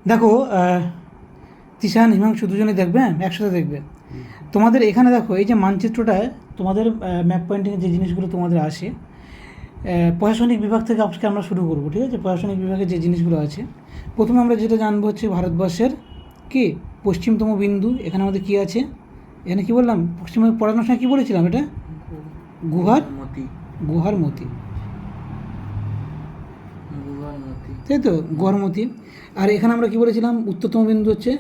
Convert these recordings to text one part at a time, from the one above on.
দেখো তিশান হিমাংশু দুজনে দেখবে, একসাথে দেখবে। তোমাদের এখানে দেখো এই যে মানচিত্রটায় তোমাদের ম্যাপ পয়েন্টিংয়ে যে জিনিসগুলো তোমাদের আসে, প্রশাসনিক বিভাগ থেকে আজকে আমরা শুরু করবো, ঠিক আছে? প্রশাসনিক বিভাগে যে জিনিসগুলো আছে, প্রথমে আমরা যেটা জানবো হচ্ছে ভারতবর্ষের কি পশ্চিমতম বিন্দু। এখানে আমাদের কী আছে, এখানে কী বললাম, পশ্চিমে পড়ানোর সময় কী বলেছিলাম, এটা গুহার মতি, তাই তো, গড়মতি। আর এখানে আমরা কী বলেছিলাম, উত্তরতম বিন্দু হচ্ছে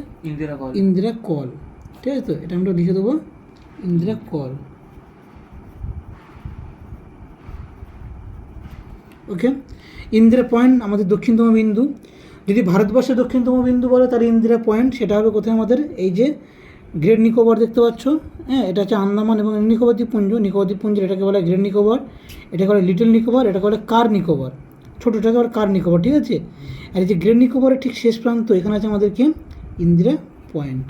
ইন্দিরা কল, ঠিক আছে? তো এটা আমরা লিখে দেবো ইন্দিরা কল। ওকে, ইন্দিরা পয়েন্ট আমাদের দক্ষিণতম বিন্দু। যদি ভারতবর্ষের দক্ষিণতম বিন্দু বলে তাহলে ইন্দিরা পয়েন্ট সেটা হবে কোথায়, আমাদের এই যে গ্রেট নিকোবর দেখতে পাচ্ছ, হ্যাঁ, এটা হচ্ছে আন্দামান এবং নিকোবর দ্বীপপুঞ্জ। নিকোবর দ্বীপপুঞ্জের এটাকে বলে গ্রেট নিকোবর, এটাকে বলে লিটল নিকোবর, এটাকে বলে কার নিকোবর, ছোটোটাকে বলে কার নিকোবর, ঠিক আছে? আর এই যে গ্রেট নিকোবরের ঠিক শেষ প্রান্ত এখানে আছে আমাদের কি, ইন্দিরা পয়েন্ট।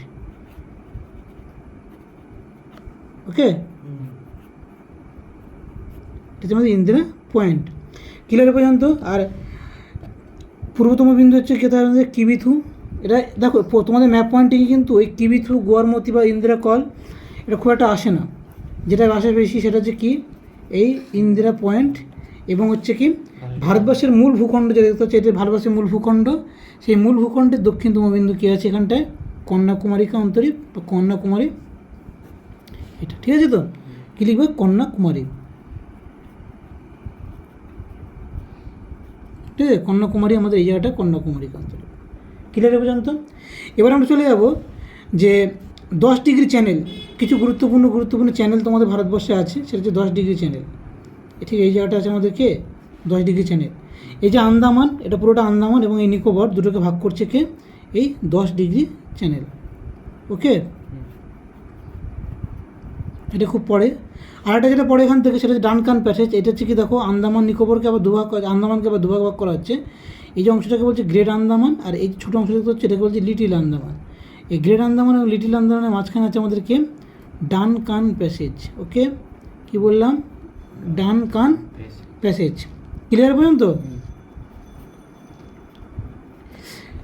ওকে, এটা হচ্ছে আমাদের ইন্দিরা পয়েন্ট, ক্লিয়ার পর্যন্ত। আর পূর্বতম বিন্দু হচ্ছে কোথায়, আমাদের কিবিথু। এটা দেখো তোমাদের ম্যাপ পয়েন্টিংয়ে কিন্তু ওই কিবিথু, গোয়ারমতি বা ইন্দিরা কল এটা খুব একটা আসে না। যেটা আসে বেশি সেটা হচ্ছে কি, এই ইন্দিরা পয়েন্ট এবং হচ্ছে কি ভারতবর্ষের মূল ভূখণ্ড যেটা দেখতে হচ্ছে, এটা ভারতবর্ষের মূল ভূখণ্ড। সেই মূল ভূখণ্ডের দক্ষিণতম বিন্দু কী আছে এখানটায়, কন্যাকুমারিকা অন্তরীপ বা কন্যাকুমারী, এটা ঠিক আছে? তো কী লিখবে, কন্যাকুমারী, ঠিক আছে? কন্যাকুমারী আমাদের এই জায়গাটা কন্যাকুমারী অঞ্চলে, ক্লিয়ার পর্যন্ত। এবার আমরা চলে যাব যে 10 ডিগ্রি চ্যানেল, কিছু গুরুত্বপূর্ণ চ্যানেল তোমাদের ভারতবর্ষে আছে, সেটা হচ্ছে 10 ডিগ্রি চ্যানেল। ঠিক এই জায়গাটা আছে আমাদের কে, 10 ডিগ্রি চ্যানেল। এই যে আন্দামান, এটা পুরোটা আন্দামান এবং এই নিকোবর দুটোকে ভাগ করছে কে, এই 10 ডিগ্রি চ্যানেল। ওকে, এটা খুব পড়ে। আর একটা যেটা পড়ে এখান থেকে সেটা হচ্ছে ডানকান প্যাসেজ। এটা হচ্ছে কি, দেখো আন্দামান নিকোবরকে আবার আন্দামানকে আবার দুভাগ ভাগ করা হচ্ছে। এই যে অংশটাকে বলছে গ্রেট আন্দামান, আর এই ছোটো অংশ দেখতে হচ্ছে এটাকে বলছে লিটিল আন্দামান। এই গ্রেট আন্দামান এবং লিটিল আন্দামানের মাঝখানে আছে আমাদেরকে ডানকান প্যাসেজ। ওকে, কি বললাম, ডানকান প্যাসেজ, ক্লিয়ার পর্যন্ত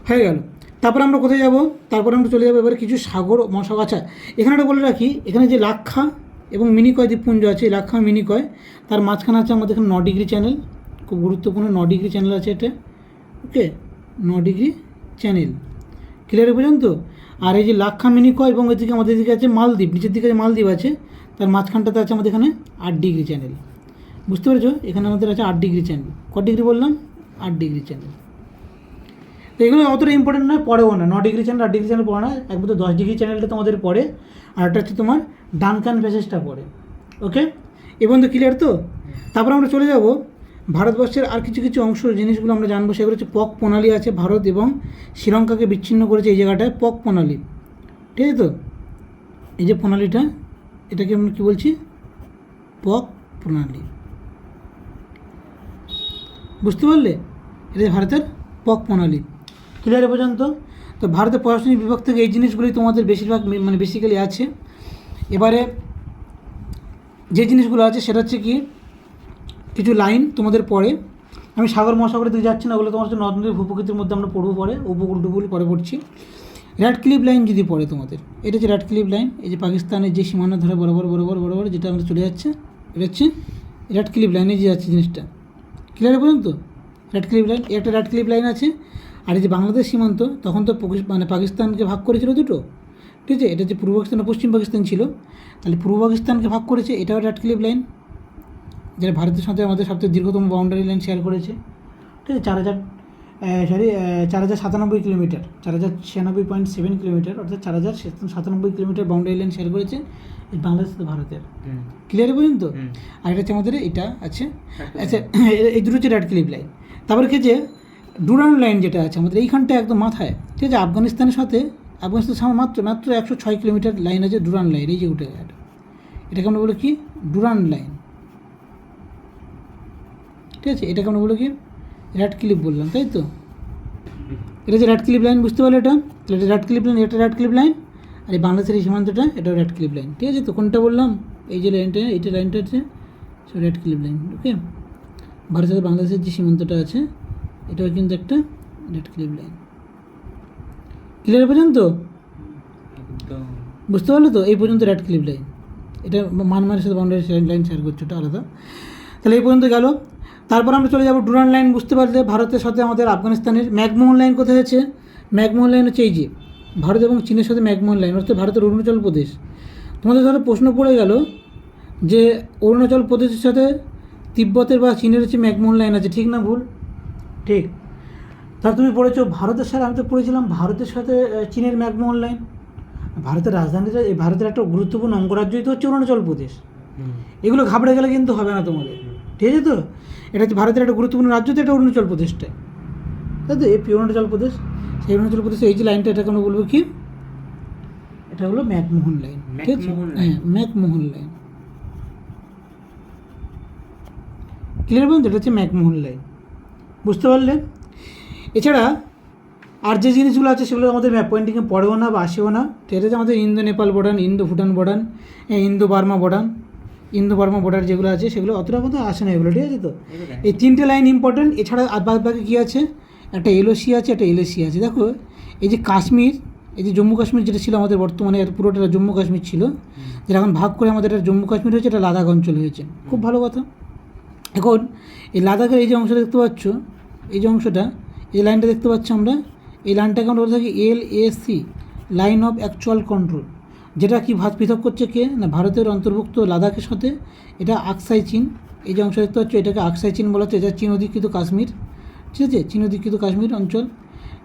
হয়ে গেল। তারপরে আমরা কোথায় যাব, তারপরে আমরা চলে যাবো এবারে কিছু সাগর মহাসাগর। আচ্ছা, এখানে একটা বলে রাখি, এখানে যে লাক্ষা এবং মিনিকয় দ্বীপপুঞ্জ আছে, লাক্ষা মিনিকয়, তার মাঝখানে আছে আমাদের এখানে 9 ডিগ্রি চ্যানেল, খুব গুরুত্বপূর্ণ 9 ডিগ্রি চ্যানেল আছে এটা। ওকে, 9 ডিগ্রি চ্যানেল, ক্লিয়ার পর্যন্ত। আর এই যে লাক্ষা মিনিকয় এবং এদিকে আমাদের দিকে আছে মালদ্বীপ, নিচের দিকে মালদ্বীপ আছে, তার মাঝখানটাতে আছে আমাদের এখানে 8 ডিগ্রি চ্যানেল। বুঝতে পেরেছো, এখানে আমাদের আছে 8 ডিগ্রি চ্যানেল। কত ডিগ্রি বললাম, 8 ডিগ্রি চ্যানেল। তো এগুলো অতটা ইম্পর্টেন্ট নয়, পড়েও না। 9 ডিগ্রি চ্যানেল 8 ডিগ্রি চ্যানেল পড়ে না, একবার তো 10 ডিগ্রি চ্যানেলটা তোমাদের পড়ে, আর একটা হচ্ছে তোমার ডানকান প্যাসেজটা পড়ে। ওকে, এবং তো ক্লিয়ার তো। তারপর আমরা চলে যাব ভারতবর্ষের আর কিছু অংশ, জিনিসগুলো আমরা জানবো। সেগুলো হচ্ছে পক প্রণালী আছে, ভারত এবং শ্রীলঙ্কাকে বিচ্ছিন্ন করেছে এই জায়গাটায়, পক প্রণালী, ঠিক আছে? তো এই যে প্রণালীটা, এটাকে আমরা কী বলছি, পক প্রণালী, বুঝতে পারলে? এটা ভারতের পক প্রণালী, ক্লিয়ার পর্যন্ত। তো ভারতের প্রশাসনিক বিভাগ থেকে এই জিনিসগুলি তোমাদের বেশিরভাগ মানে বেসিক্যালি আছে। এবারে যে জিনিসগুলো আছে সেটা হচ্ছে কি, কিছু লাইন তোমাদের পড়ে, আমি সাগর মহাসাগরের দিকে যাচ্ছি না, ওগুলো তোমার হচ্ছে নদ নদীর ভূপ্রকৃতির মধ্যে আমরা পড়বো পরে, উপকূল টুকুল পরে পড়ছি। র্যাডক্লিফ লাইন যদি পড়ে তোমাদের, এটা হচ্ছে র্যাডক্লিফ লাইন, এই যে পাকিস্তানের যে সীমানা ধরে বরাবর যেটা আমাদের চলে যাচ্ছে, এটা হচ্ছে র্যাডক্লিফ লাইনে যে যাচ্ছে জিনিসটা, ক্লিয়ার পর্যন্ত। র্যাডক্লিফ লাইন, একটা র্যাডক্লিফ লাইন আছে। আর এই যে বাংলাদেশ সীমান্ত, তখন তো মানে পাকিস্তানকে ভাগ করেছিল দুটো, ঠিক আছে? এটা যে পূর্ব পাকিস্তান আর পশ্চিম পাকিস্তান ছিল, তাহলে পূর্ব পাকিস্তানকে ভাগ করেছে, এটাও র্যাডক্লিফ লাইন, যেটা ভারতের সাথে আমাদের সবচেয়ে দীর্ঘতম বাউন্ডারি লাইন শেয়ার করেছে, ঠিক আছে? 4097 কিলোমিটার, 4096.7 কিলোমিটার, অর্থাৎ 4097 কিলোমিটার বাউন্ডারি লাইন শেয়ার করেছে বাংলাদেশ তো ভারতের, ক্লিয়ার পর্যন্ত। আর এটা হচ্ছে আমাদের এটা আছে। আচ্ছা, এই দুটো হচ্ছে র্যাডক্লিফ লাইন। তারপরে কি যে ডুরান্ড লাইন যেটা আছে আমাদের এইখানটা একদম মাথায়, ঠিক আছে? আফগানিস্তানের সাথে মাত্র 106 কিলোমিটার লাইন আছে, ডুরান্ড লাইন, এই যে উঠে গেছে, এটাকে আমরা বলি কি, ডুরান্ড লাইন, ঠিক আছে? এটাকে আমরা বলি কি, র্যাডক্লিফ বললাম, তাই তো? এটা যে র্যাডক্লিফ লাইন, বুঝতে পারলে? এটা র্যাডক্লিফ লাইন, এটা র্যাডক্লিফ লাইন, আর এই বাংলাদেশের এই সীমান্তটা, এটাও র্যাডক্লিফ লাইন, ঠিক আছে? তো কোনটা বললাম, এই যে লাইনটা, এইটা লাইনটা হচ্ছে র্যাডক্লিফ লাইন। ওকে, ভারতের সাথে বাংলাদেশের যে সীমান্তটা আছে, এটাও কিন্তু একটা র্যাডক্লিফ লাইন। ক্লিয়ার পর্যন্ত? একদম। বুঝতে পারলো তো? এই পর্যন্ত রেড ক্লিপ লাইন, এটা মানমারের সাথে বাউন্ডারি লাইন শেয়ার করছে, ওটা আলাদা। তাহলে এই পর্যন্ত গেল। তারপর আমরা চলে যাবো ডুরান্ড লাইন। বুঝতে পারলে ভারতের সাথে আমাদের আফগানিস্তানের ম্যাকমোহন লাইন কোথায় আছে? ম্যাকমোহন লাইন হচ্ছে এই যে ভারত এবং চীনের সাথে ম্যাকমোহন লাইন, অর্থাৎ ভারতের অরুণাচল প্রদেশ। তোমাদের ধরো প্রশ্ন পড়ে গেল যে অরুণাচল প্রদেশের সাথে তিব্বতের বা চীনের হচ্ছে ম্যাকমোহন লাইন আছে, ঠিক না ভুল? ঠিক। তাহলে তুমি পড়েছো ভারতের সাথে, আমি তো পড়েছিলাম ভারতের সাথে চীনের ম্যাকমোহন লাইন। ভারতের রাজধানীটা, এই ভারতের একটা গুরুত্বপূর্ণ অঙ্গরাজ্যই তো হচ্ছে অরুণাচল প্রদেশ। এগুলো ঘাবড়ে গেলে কিন্তু হবে না তোমাদের, ঠিক আছে তো? এটা হচ্ছে ভারতের একটা গুরুত্বপূর্ণ রাজ্য, তো এটা অরুণাচল প্রদেশটা, তাই তো? এই অরুণাচল প্রদেশ, সেই অরুণাচল প্রদেশে এই যে লাইনটা, এটাকে আমরা বলবো কি? এটা হলো ম্যাকমোহন লাইন, ঠিক আছে? হ্যাঁ, ম্যাকমোহন লাইন। ক্লিয়ার বলুন, এটা হচ্ছে ম্যাকমোহন লাইন। বুঝতে পারলে? এছাড়া আর যে জিনিসগুলো আছে সেগুলো আমাদের ম্যাপ পয়েন্টিংয়ে পড়েও না বা আসেও না, ঠিক আছে? আমাদের Indo Nepal border, Indo Bhutan border, Indo Burma border যেগুলো আছে সেগুলো অতটা মতো আসে না এগুলো, ঠিক আছে তো? এই তিনটে লাইন ইম্পর্টেন্ট। এছাড়া আর বাদ বাকি কী আছে? একটা এলওসি আছে, একটা এলএসি আছে। দেখো এই যে কাশ্মীর, এই যে জম্মু কাশ্মীর যেটা ছিল আমাদের বর্তমানে, পুরোটা জম্মু কাশ্মীর ছিল, যেটা এখন ভাগ করে আমাদের এটা জম্মু কাশ্মীর হয়েছে, এটা লাদাখ অঞ্চল হয়েছে। খুব ভালো কথা। এখন এই লাদাখের এই যে অংশটা দেখতে পাচ্ছ, এই যে অংশটা, এই লাইনটা দেখতে পাচ্ছ আমরা, এই লাইনটাকে আমরা বলে থাকি LAC, line of actual control. যেটা কি পৃথক করছে কে না, ভারতের অন্তর্ভুক্ত লাদাখের সাথে এটা আকসাই চীন। এই যে অংশ দেখতে পাচ্ছ, এটাকে আকসাই চীন বলা হচ্ছে, এটা চীন অধিকৃত কাশ্মীর, ঠিক আছে? চীন অধিকৃত কাশ্মীর অঞ্চল,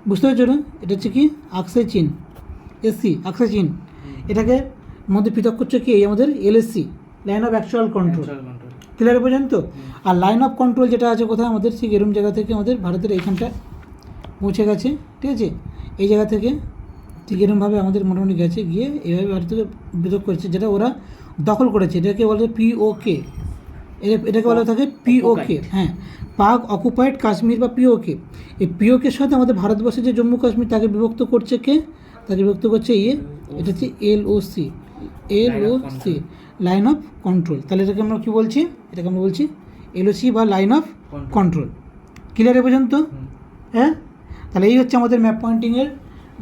বুঝতে পারছো না? এটা হচ্ছে কি আকসাই চীন, SC আকসাই চীন। এটাকে মধ্যে পৃথক করছে কি, এই আমাদের LAC, line of actual control. Clear পর্যন্ত? আর লাইন অফ কন্ট্রোল যেটা আছে কোথায় আমাদের, ঠিক এরম জায়গা থেকে আমাদের ভারতের এইখানটা পৌঁছে গেছে, ঠিক আছে? এই জায়গা থেকে ঠিক এরমভাবে আমাদের মোটামুটি গেছে, গিয়ে এভাবে ভারতকে পৃথক করেছে, যেটা ওরা দখল করেছে। এটাকে বলে POK, এটাকে বলা থাকে POK, হ্যাঁ, পাক অকুপাইড কাশ্মীর বা POK। এই POKের সাথে আমাদের ভারতবর্ষের যে জম্মু কাশ্মীর, তাকে বিভক্ত করছে কে? তাকে বিভক্ত করছে এটা হচ্ছে LOC, লাইন অফ কন্ট্রোল। তাহলে এটাকে আমরা কী বলছি? এটাকে আমরা বলছি LOC বা লাইন অফ কন্ট্রোল। ক্লিয়ার পর্যন্ত? হ্যাঁ। তাহলে এই হচ্ছে আমাদের ম্যাপ পয়েন্টিংয়ের,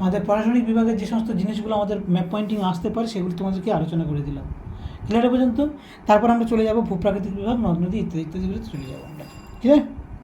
আমাদের প্রশাসনিক বিভাগের যে সমস্ত জিনিসগুলো আমাদের ম্যাপ পয়েন্টিং আসতে পারে সেগুলো তোমাদেরকে আলোচনা করে দিলাম। ক্লিয়ার পর্যন্ত? তারপর আমরা চলে যাব ভূপ্রাকৃতিক বিভাগ, নদ নদী ইত্যাদি ইত্যাদিগুলো চলে যাবো আমরা, ঠিক আছে?